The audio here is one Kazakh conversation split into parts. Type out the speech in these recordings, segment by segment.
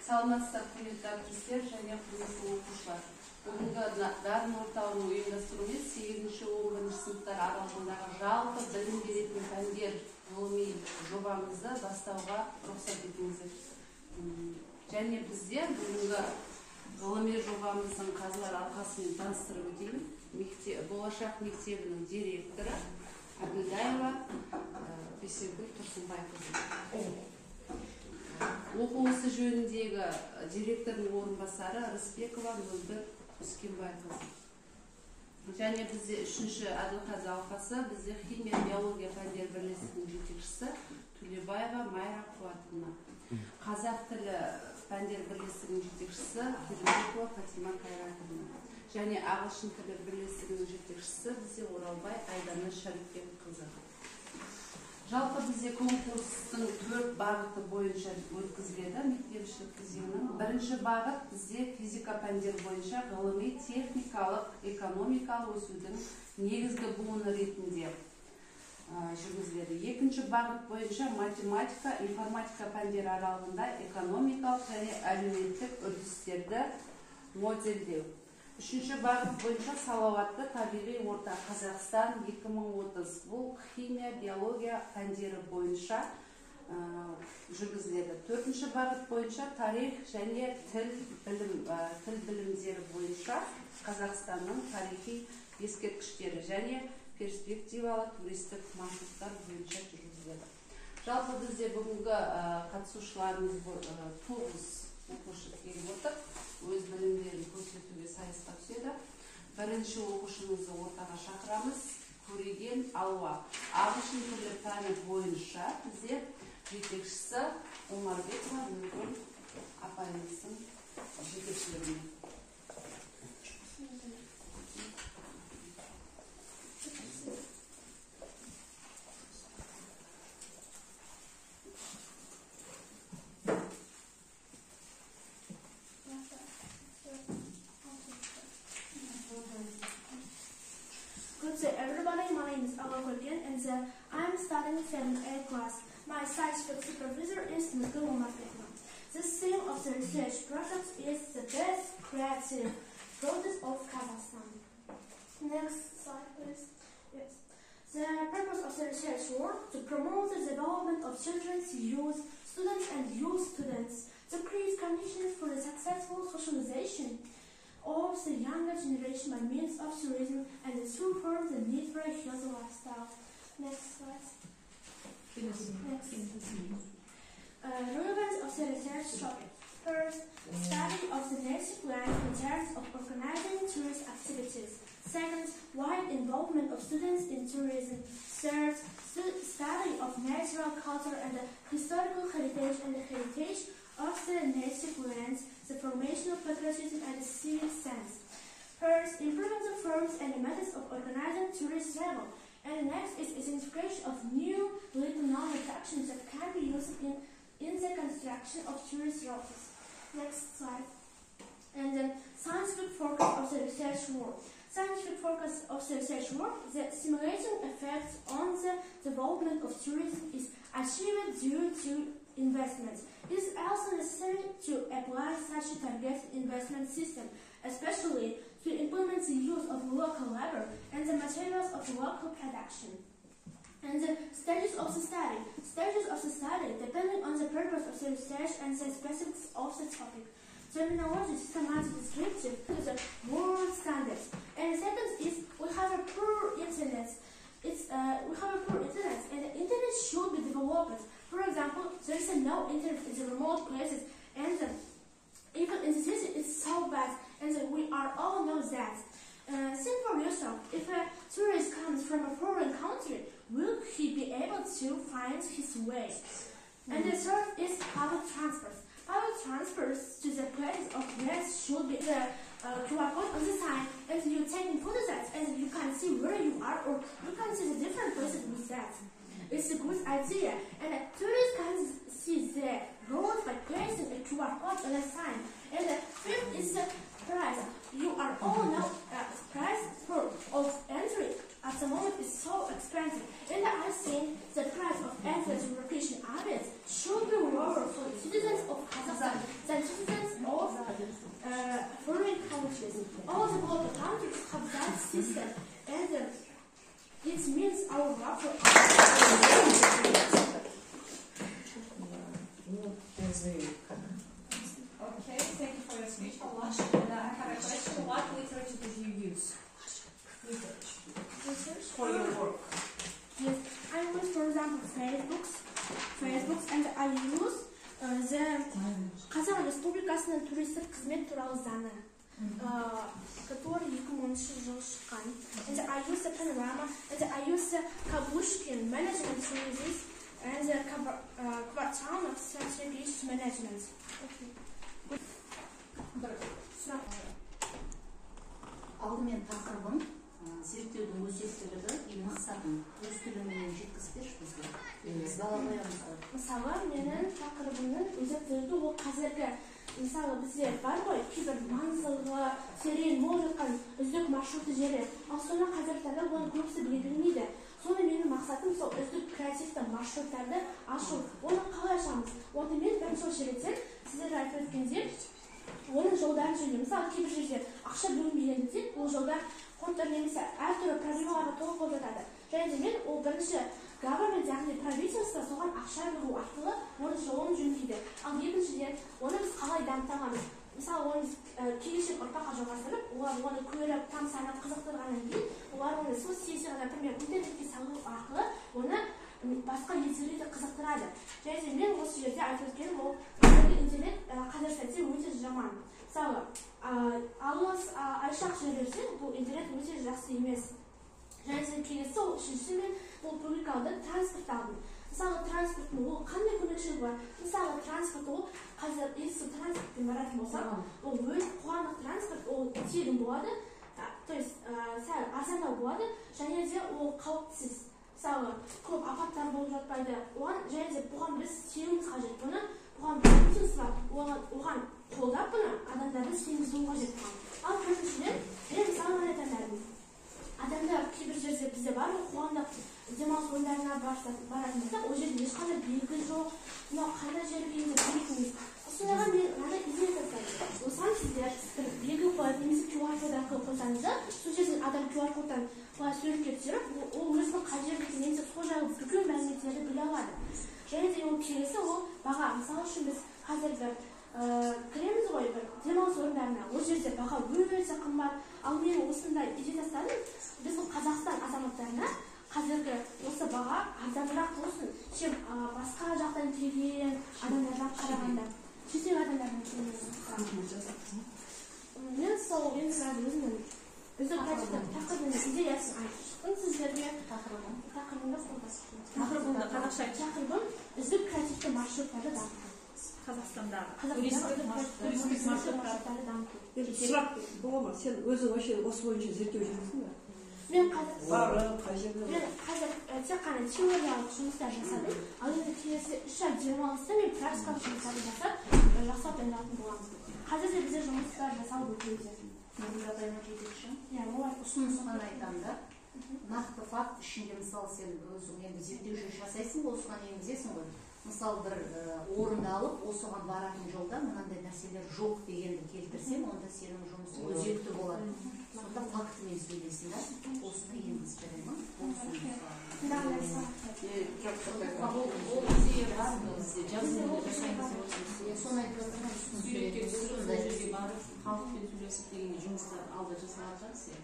Саламатсыздар, құрметті әріптестер және құрметті оқушылар. Бүгінгі дарын орталығының ұйымдастыруымен 8-11 сыныптар аралығындағы жалпы білім беретін пәндер ғылыми жобамызды бастауға рұқсат етіңіздер. Және біздер бүгінгі ғылыми жобамыздың қазылар алқасымен таныстырып өтейін. Болашақ мектебінің директоры Әбілдаева Бейсенкүл Тұрсынбайқызы. Оқу ісі жөніндегі директордың орынбасары Рысбекова Мөлдір Үскенбайқызы. Және бізде 3-ші Әділқазы алқасы, бізде химия биология пәндер бірлестігінің жетекшісі Төлебаева Майра Қуатовна. Қазақ тілі пәндер бірлестігінің жетекшісі Келімбекова Фатима Қайратовна. Және ағылшын тілі бірлестігінің жетекшісі бізде Оралбай Айдана Шәріпбекқызы. Жалпы бізде конкурстың 4 бағыты бойынша өткізіледі мектепішілік кезеңінің. Бірінші бағыт бізде физика пәндер бойынша ғылыми, техникалық, экономикалық өсудің негізгі буыны ретінде жүргізіледі. Екінші бағыт бойынша математика, информатика пәндер аралығында экономикалық және әлеуметтік үрдістерді модельдеу. Үшінші бағыт бойынша салауатты табиғи орта Қазақстан 2030. Бұл химия, биология пәндері бойынша жүргізіледі. Төртінші бағыт бойынша тарих және тіл білімдері бойынша Қазақстанның тарихи ескерткіштері және перспективалы туристік маршруттар бойынша жүргізіледі. Жалпы бізде бүгінгі қатысушыларымыз 9 оқушы келіп отыр. Өз білімдерін көрсетуге сайысқа түседі. Бірінші оқушымызды ортаға шақырамыз. Көреген Алуа. Ағылшын тілі пәні бойынша бізде жетекшісі Омарбекова Мөлдір апайымыздың жетекшілігімен. Good day everybody, my name is Alua Kolgen and I'm studying 7th class. My science supervisor is Mykula Marketna. The theme of the research project is the best creative produce of Kazakhstan. Next slide please. Yes. The purpose of the research work to promote the development of children's youth, students and youth students, to create conditions for the successful socialization of the younger generation by means of tourism and to form the need for a healthy lifestyle. Next slide. Next. Relevance of the research topic. First, study of the native land in terms of organizing tourist activities. Second, wide involvement of students in tourism. Third, study of natural culture and the historical heritage and the heritage of the native lands, the formation of patriotism and the civic sense. First, improvement of forms and methods of organizing tourist travel. And next is integration of new little-known attractions that can be used in the construction of tourist routes. Next slide. And the scientific focus of the research work. Scientific focus of the research work, the stimulating effects on the development of tourism is achieved due to investment. It is also necessary to apply such a targeted investment system, especially to implement the use of local labor and the materials of local production. And the stages of the study. Stages of the study depending on the purpose of the research and the specifics of the topic. Terminology systematic descriptive to the world standards. And second is we have a poor internet. And the internet should be developed. For example, there is no internet in the remote places, and even in the city it's so bad, and we all know that. Think for yourself, if a tourist comes from a foreign country, will he be able to find his way? And the third is public transport. Public transport to the places of rest should be the QR code on the sign, and you take photos and you can see where you are, or you can see the different places with that. It's a good idea, and tourists can see the road by placing a QR code on a sign. And the fifth is the price. You are all know price of entry at the moment is so expensive, and I think the price of entry to European areas should be lower for citizens of Kazakhstan than life system, and it means our love for Okay, thank you for your speech, Alash. And I have a question. What literature did you use? research. For your work. Yes, I use, for example, Facebooks, and I use the Казахстан Республикасының туристік қызмет туралы заңы, который 2010 жылы шыққан. And I use the panorama, and I use the Kabushkin management services, and the Kvartalov strategic management. Алдымен тақырыбын, зерттеудің өзектілігі, мақсатын өз тілімен жеткізіп берші бізге. Біз бала қоямыздар. Мысалы, менің тақырыбымның өзектілігі ол қазіргі, мысалы бізде бар ғой, кейбір маңыздылығы, терең мол жатқан үздік маршрутты жері. Ал соны қазіргі таңда оны көбісі біле бермейді. Соны менің мақсатым сол үздік креативті маршруттарды ашу. Оны қалай ашамыз? Оны мен бірінші реттен сіздер айтып өткенде оның жолдарын жөндеу. Мысалы, кейбір жерде ақша бөлінбегендіктен, ол жолдар контур немесе әртүрлі проблемаларға толы болып жатады. Және де мен ол бірінші government, яғни правительство соған ақша бөлу арқылы оны жөндейді. Ал екіншіден, оны біз қалай дамытамыз? Мысалы, оны келешек ұрпаққа жалғастырып, олар оны көріп, тамсанып, қызықтырғаннан кейін, олар оны соцсетиға, например, интернетке салу арқылы оны басқа елдерге де қызықтырады. Және де мен осы жерде айтып өткенім, ол интернет қазір сәтте өте жаман. Мысалы, алыс айшақ жерлерде бұл интернет өте жақсы емес. Және де келесі ол үшінші мен бұл публикалды транспорт алдым. Мысалы, транспорттың ол қандай көмекшілігі бар? Мысалы, транспорт ол қазір есі транспортпен баратын болса, ол өз қоғамдық транспорт ол тегін болады, то есть сәл арзандау болады, және де ол қауіпсіз. Мысалы, көп апаттар болып жатпайды. Оған және де бұған біз сенуіміз қажет. Бұны бұған правительство оған қолдап бұны адамдарды сенгізу қажет. Ал біріншіден, мен мысалы айтамын. Адамдар кейбір жерде бізде бар ғой, қоғамдық демалыс орындарына баратын болса, ол жерде ешқандай белгі жоқ, мынау қандай жер екенін білмейміз. Осындайға мен мынандай идея тапсам. Осыған сіздер белгі қойып, немесе QR код арқылы қойсаңыздар, сол жерден адам QR кодтан былай суретке түсіріп, ол өзінің қай жерде екенін, немесе сол жайлы бүкіл мәліметтерді біле алады. Және де ол келесі ол баға. Мысалы үшін біз қазір кіреміз ғой бір демалыс орындарына, ол жерде баға өте қымбат. Ал мен осындай идея тастадым, біздің Қазақстан азаматтарына қазіргі осы баға арзанырақ болсын, чем басқа жақтан келген адамдардан қарағанда. Шетел адамдардан келген. Мен сол өзімнің үздік тақырыбының идеясын айтып шықтым сіздерге. Тақырыбымды қолдасың. Тақырыбымды қазақша айтшы. Тақырыбым үздік креативті маршруттарды дамыту. Қазақстандағы туристік маршруттарды дамыту. Сұрақ бола ма? Сен өзің осы бойынша зерттеу жүргіздің бе? Мен қазір тек қана теориялық жұмыстар жасадым. Ал енді келесі 3 ай демалыста мен практикалық жұмыстарды жасап дайындалатын боламыз. Қазір де бізде жұмыстар жасалып өтуде. Менің жағдайыма жетекші. Олар ұсыныс ғана айтамын. Нақты факт ішінде, мысалы, сен өзің енді зерттеу жасайсың, осыған енгізесің ғой. Мысалы, бір орынды алып, осыған баратын жолда мынандай нәрселер жоқ дегенді келтірсең, онда сенің жұмысың өзекті болады. Сонда фактімен сөйлесің, осыны енгізіп бере ма? Ол идея бар, бізде жазылымды жасаймыз. Соны айтып жатырмын, суретке түсіріп, сондай жерге барып, халықпен сөйлесіп деген жұмыстар алда жасалып жатыр.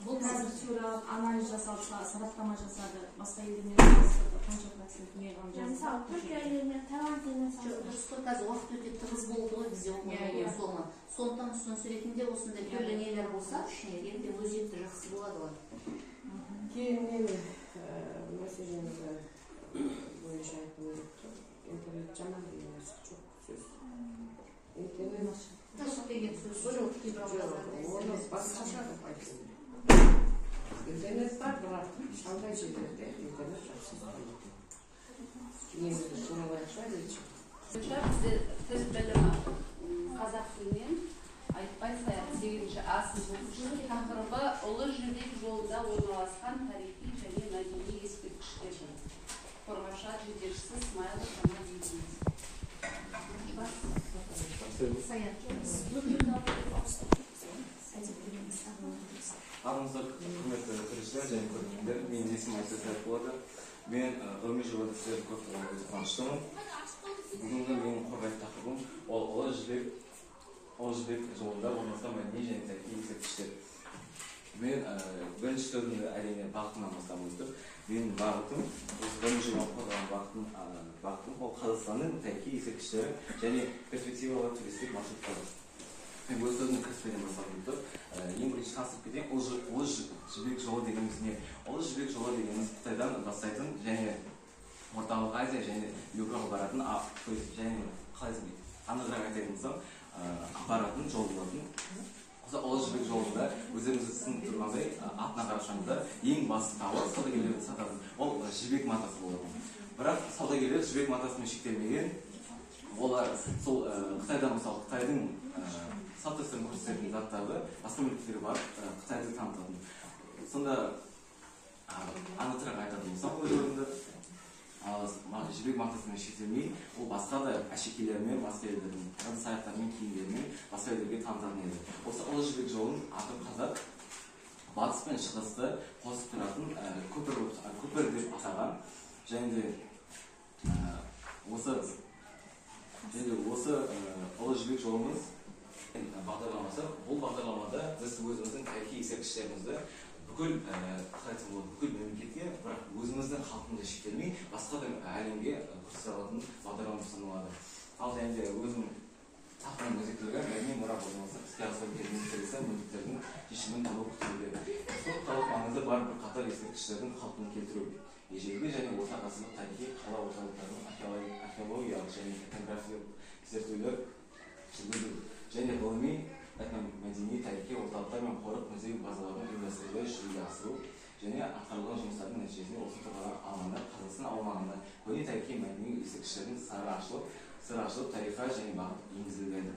Бұл қазір теориялық анализ жасалды, сараптама жасады, басқа елдермен салыстырды, қанша процент не қалып жатыр. Мысалы, Түркия елдермен, Таиланд елдермен салыстырды. Дұрыс қой, қазір уақыт өте тығыз болды ғой бізде оқуға соңы. Сондықтан ұсыныс ретінде осындай түрлі нелер болса, ішіне енді өзекті жақсы болады ғой. Кейін мен мәселемізді бойынша айтып өттім. Интернет жаман деген нәрсе жоқ сөз. Интернет Жоқ деген сөз жоқ, оны басқаша деп айтсын. Интернет бар, бірақ шалғай жерлерде интернет жақсы болды. Негізі шынылайықша дейінші. Бізде тіл білімі қазақ тілінен айтпай саяқ 8-ші асын оқушы тақырыбы ұлы жібек жолында орналасқан тарихи және мәдени ескерткіштер. Қорғаша жетекшісі Смайлов Жамал Бейдеміз. айтып береміз. Армысыздар, құрметті көршілер және көрермендер. Менің есімім Айсат Сәліп болады. Мен ғылыми жобада сіздерді көп болғанға қуаныштымын. Бүгінгі менің қорғайтын тақырыбым ол ұлы жібек жолында орналасқан мәдени және тарихи ескерткіштер. Мен бірінші түрінде әрине бағытымнан бастап өттім. Менің бағытым осы ғылыми жобаны қорғаған бағытым ол Қазақстанның тарихи ескерткіштері және перспективалы туристік маршруттары. Мен өз өзімнің кіріспеден бастап өттім. Ең бірінші таныстырып кетейін, ұлы жібек жолы дегеніміз не? Ұлы жібек жолы дегеніміз Қытайдан бастайтын және Орталық Азия және Еуропаға баратын, және анығырақ айтатын болсам, апаратын жол болатын. Осы ұлы жібек жолында өздеріңіз түсініп тұрғандай, атына қарашаңыздар ең басты тауар саудагерлерді сататын. Ол жібек матасы болады. Бірақ саудагерлер жібек матасымен шектелмеген. Олар сол Қытайдан мысалы Қытайдың салт-дәстүрін көрсететін заттарды басқа мемлекеттерге барып Қытайды танытатын. Сонда анықтырақ айтатын болсам, өз орында жібек матасымен шектелмей, ол басқа да әшекейлермен, басқа елдердің ыдыс-аяқтармен, киімдермен басқа елдерге танытатын еді. Осы ұлы жібек жолын аты қазақ батыс пен шығысты қосып тұратын көпір деп атаған. Және де осы ұлы жібек жолымыз бағдарламасы. Бұл бағдарламада біз өзіміздің тарихи ескерткіштерімізді бүкіл мемлекетке, бірақ өзіміздің халқымызға шектелмей, басқа да әлемге көрсете алатын бағдарлама саналады. Ал және де өзім тақырыбының өзектілігі мәдени мұра бағдарламасы іске асыру кезінде міндеттердің шешімін табу күтілуде. Республикалық маңызы бар бірқатар ескерткіштердің қалпына келтіру, ежелгі және орта ғасырлық тарихи қала орталықтарының археологиялық және этнографиялық зерттеулер жүргізу және ғылыми этномәдени тарихи орталықтар мен қорық музей базаларын ұйымдастыруды жүзеге асыру және атқарылған жұмыстардың нәтижесінде осы тұрған алаңда Қазақстан аумағында көне тарихи мәдени ескерткіштердің сыры ашылып тарихқа және бағыт енгізілген.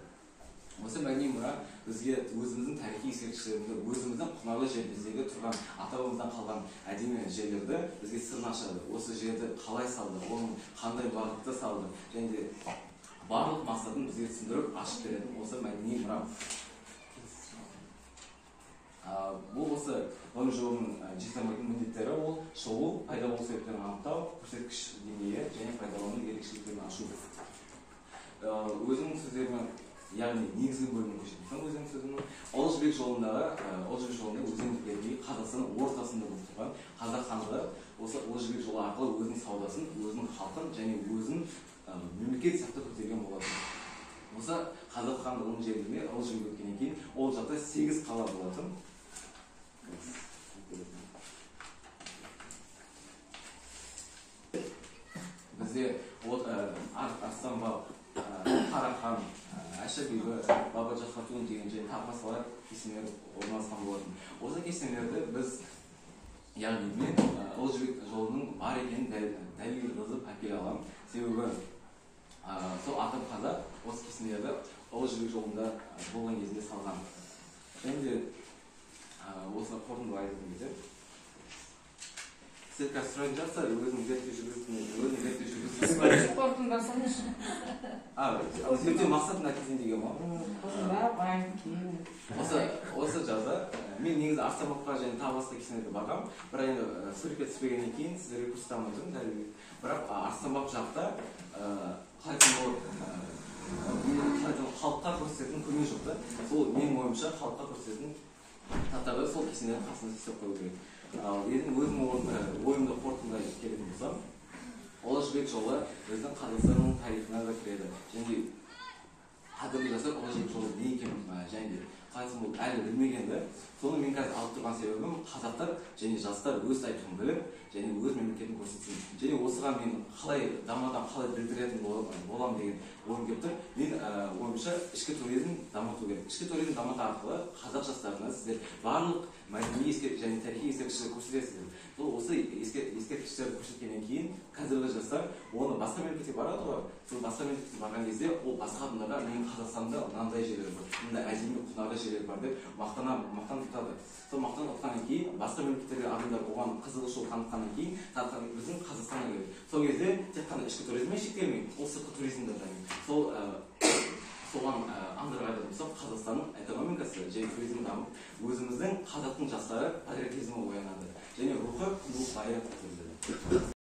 Осы мәдени мұра бізге өзіміздің тарихи ескерткіштерімізді, өзіміздің құнарлы жеріміздегі тұрған ата-бабамыздан қалған әдемі жерлерді бізге сырын ашады. Осы жерді қалай салды, оның қандай бағытта салды және де барлық мақсатын бізге түсіндіріп ашып беретін осы мәдени мұра. Бұл осы ғылыми жобаның жетілдіретін міндеттері ол шолу, пайда болу себептерін анықтау, көрсеткіш деңгейі және пайдалану ерекшеліктерін ашу. Өзімнің сөздеріме, яғни негізгі бөлімін көшетін өзімнің сөзімнің ұлы жібек жолында өзендерге Қазақстанның ортасында болып тұрған қазақ хандығы осы ұлы жібек жолы арқылы өзінің саудасын, өзінің халқын және өзінің мемлекет сияқты көтерген болатын. Осы қазақ хандығының жерінде ұлы жібек өткеннен кейін ол жақта 8 қала болатын. Бізде Арыстан баб, Қарахан, Әшірбегі, Бабаджа Хатун деген және тағы басқалар кесенелер орналасқан болатын. Осы кесенелерді біз, яғни мен ұлы жібек жолының бар екенін дәлел жазып әкеле аламын. Себебі сол атам қазақ осы кесенелерді ұлы жібек жолында болған кезінде салған. Және де осыны қорытындылай айтатын кезде сіз қазір сұрайтын шығарсыздар, өзінің зерттеу жүргізіп қорытындыласаңызшы. Зерттеу мақсатын айтайын деген ма? Осы жазда мен негізі Арыстан-бабқа және тағы басқа кесенелерге барғам, бірақ енді суретке түспегеннен кейін сіздерге көрсете алмадым. Бірақ Арыстан-баб жақта халыққа көрсететін көмек жоқ та. Сол менің ойымша халыққа көрсететін заттарды сол кесенелердің қасында істеп қою керек. Өзімнің ойымды қорытындылай келетін болсам, ұлы жібек жолы біздің Қазақстанның тарихына да кіреді. Және қазіргі жастар ұлы жібек жолы не екенін және де Қазақстан бұл әлі білмегенді. Соны мен қазір алып тұрған себебім қазақтар және жастар өз тарихын біліп және өз мемлекетін көрсетсін. Және осыған мен қалай дамадан қалай білдіретін болам деген ойым келіп тұр. Мен ойымша ішкі туризм дамыту керек. Ішкі туризм дамыту арқылы қазақ жастарына сіздер барлық мәдени және тарихи ескерткіштерді көрсетесіздер. Осы ескерткіштерді көрсеткеннен кейін қазіргі жастар оны басқа мемлекетке барады ғой. Сол басқа мемлекетке барған кезде ол басқа адамдарға менің Қазақстанда мынандай жерлер бар, мындай әдемі құнарлы жерлер бар деп мақтан тұтады. Сол мақтан тұтқаннан кейін басқа мемлекеттерге адамдар оған қызығушылық танытқаннан кейін біздің Қазақстанға келеді. Сол кезде тек қана ішкі туризммен шектелмей, ол сыртқы туризмді дамиды. Соған андыра айтатын болсақ, Қазақстанның экономикасы және туризм дамып, өзіміздің қазақтың жастары патриотизмі оянады және рухы құндылық байрап